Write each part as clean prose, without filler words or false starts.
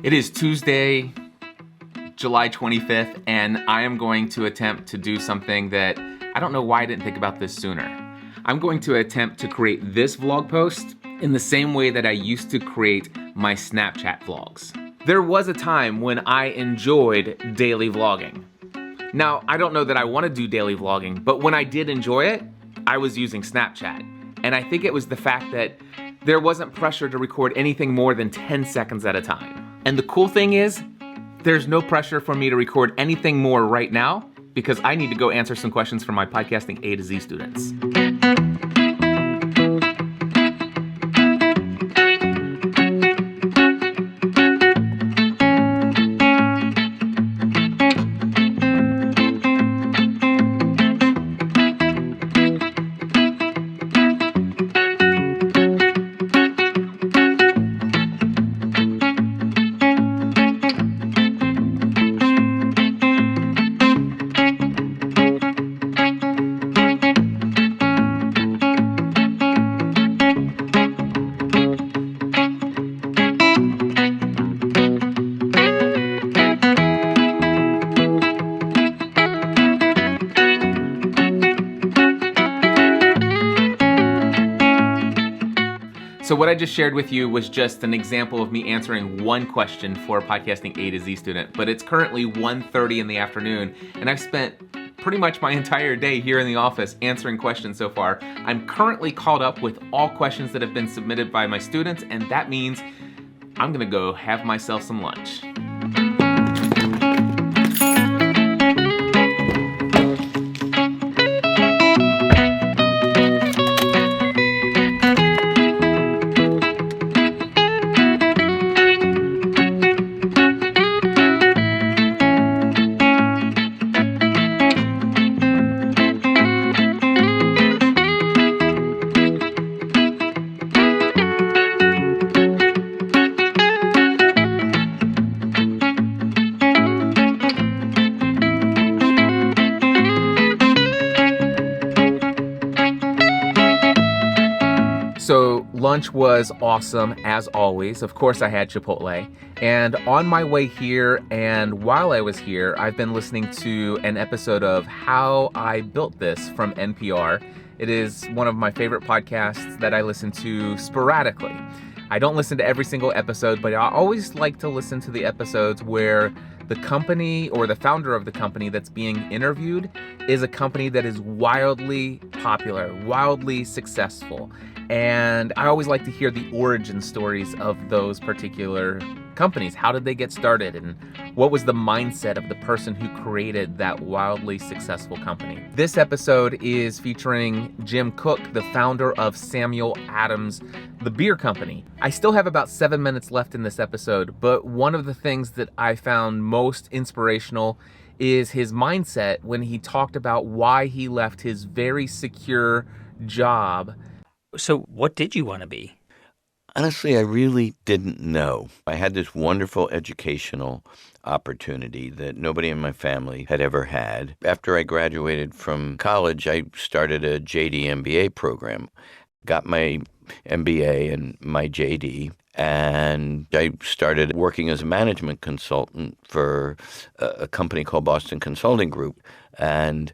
It is Tuesday, July 25th, and I am going to attempt to do something that I don't know why I didn't think about this sooner. I'm going to attempt to create this vlog post in the same way that I used to create my Snapchat vlogs. There was a time when I enjoyed daily vlogging. Now, I don't know that I want to do daily vlogging, but when I did enjoy it, I was using Snapchat. And I think it was the fact that there wasn't pressure to record anything more than 10 seconds at a time. And the cool thing is, there's no pressure for me to record anything more right now because I need to go answer some questions from my podcasting A to Z students. So what I just shared with you was just an example of me answering one question for a podcasting A to Z student, but it's currently 1:30 in the afternoon, and I've spent pretty much my entire day here in the office answering questions so far. I'm currently caught up with all questions that have been submitted by my students, and that means I'm gonna go have myself some lunch. So lunch was awesome as always. Of course I had Chipotle. And on my way here and while I was here, I've been listening to an episode of How I Built This from NPR. It is one of my favorite podcasts that I listen to sporadically. I don't listen to every single episode, but I always like to listen to the episodes where the company or the founder of the company that's being interviewed is a company that is wildly popular, wildly successful. And I always like to hear the origin stories of those particular companies. How did they get started? And what was the mindset of the person who created that wildly successful company? This episode is featuring Jim Koch, the founder of Samuel Adams, the beer company. I still have about 7 minutes left in this episode, but one of the things that I found most inspirational is his mindset when he talked about why he left his very secure job. So what did you want to be? Honestly, I really didn't know. I had this wonderful educational opportunity that nobody in my family had ever had. After I graduated from college, I started a JD MBA program, got my MBA and my JD, and I started working as a management consultant for a company called Boston Consulting Group. And,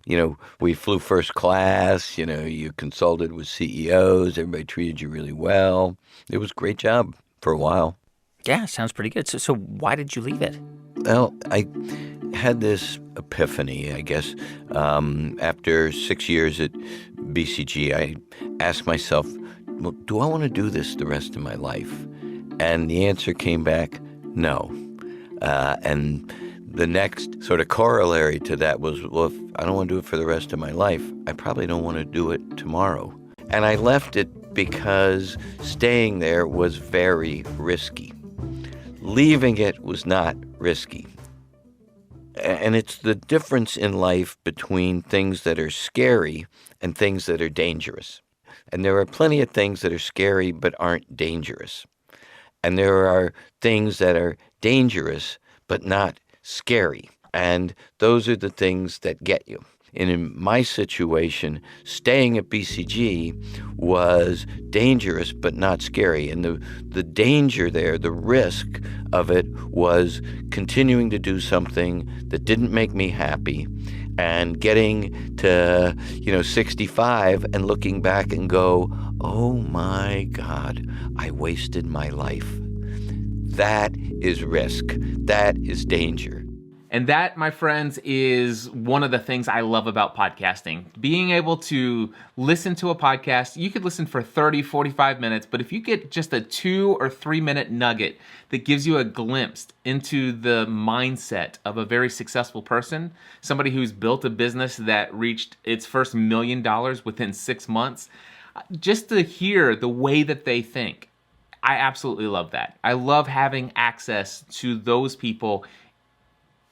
we flew first class, you consulted with CEOs, everybody treated you really well. It was a great job for a while. Yeah, sounds pretty good. So why did you leave it? Well, I had this epiphany, I guess. After 6 years at BCG, I asked myself, well, do I want to do this the rest of my life? And the answer came back, no. And the next sort of corollary to that was, well, if I don't want to do it for the rest of my life, I probably don't want to do it tomorrow. And I left it because staying there was very risky. Leaving it was not risky. And it's the difference in life between things that are scary and things that are dangerous. And there are plenty of things that are scary but aren't dangerous. And there are things that are dangerous but not scary. And those are the things that get you. And in my situation, staying at BCG was dangerous but not scary. And the danger there, the risk of it, was continuing to do something that didn't make me happy and getting to, 65 and looking back and go, oh my God, I wasted my life. That is risk. That is danger. And that, my friends, is one of the things I love about podcasting. Being able to listen to a podcast, you could listen for 30, 45 minutes, but if you get just a 2 or 3 minute nugget that gives you a glimpse into the mindset of a very successful person, somebody who's built a business that reached its first $1 million within 6 months, just to hear the way that they think, I absolutely love that. I love having access to those people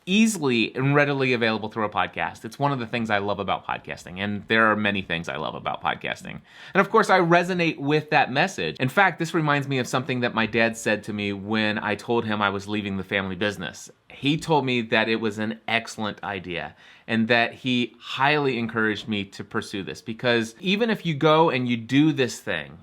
easily and readily available through a podcast. It's one of the things I love about podcasting, and there are many things I love about podcasting. And of course, I resonate with that message. In fact, this reminds me of something that my dad said to me when I told him I was leaving the family business. He told me that it was an excellent idea and that he highly encouraged me to pursue this, because even if you go and you do this thing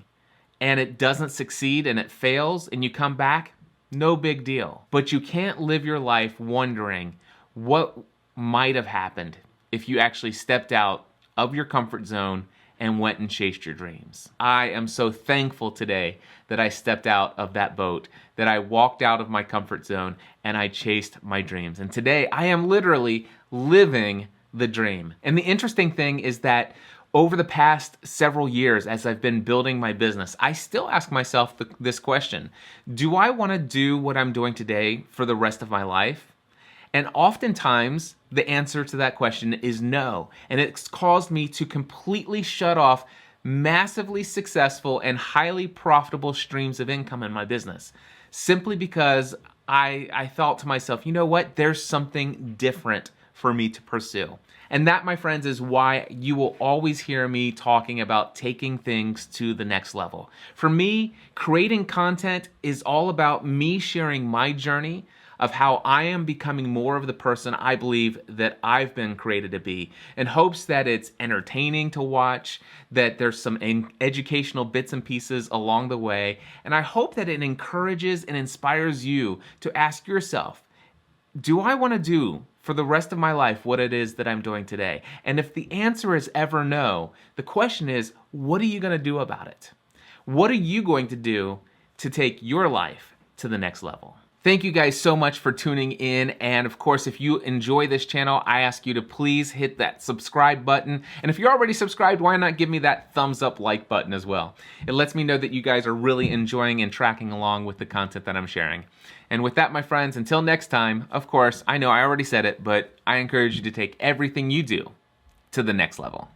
and it doesn't succeed and it fails and you come back, no big deal. But you can't live your life wondering what might have happened if you actually stepped out of your comfort zone and went and chased your dreams. I am so thankful today that I stepped out of that boat, that I walked out of my comfort zone and I chased my dreams. And today I am literally living the dream. And the interesting thing is that over the past several years, as I've been building my business, I still ask myself this question: do I want to do what I'm doing today for the rest of my life? And oftentimes, the answer to that question is no. And it's caused me to completely shut off massively successful and highly profitable streams of income in my business, simply because I thought to myself, you know what? There's something different for me to pursue. And that, my friends, is why you will always hear me talking about taking things to the next level. For me, creating content is all about me sharing my journey of how I am becoming more of the person I believe that I've been created to be, in hopes that it's entertaining to watch, that there's some educational bits and pieces along the way, and I hope that it encourages and inspires you to ask yourself, do I want to do for the rest of my life what it is that I'm doing today? And if the answer is ever no, the question is, what are you going to do about it? What are you going to do to take your life to the next level? Thank you guys so much for tuning in. And of course, if you enjoy this channel, I ask you to please hit that subscribe button. And if you're already subscribed, why not give me that thumbs up like button as well? It lets me know that you guys are really enjoying and tracking along with the content that I'm sharing. And with that, my friends, until next time, of course, I know I already said it, but I encourage you to take everything you do to the next level.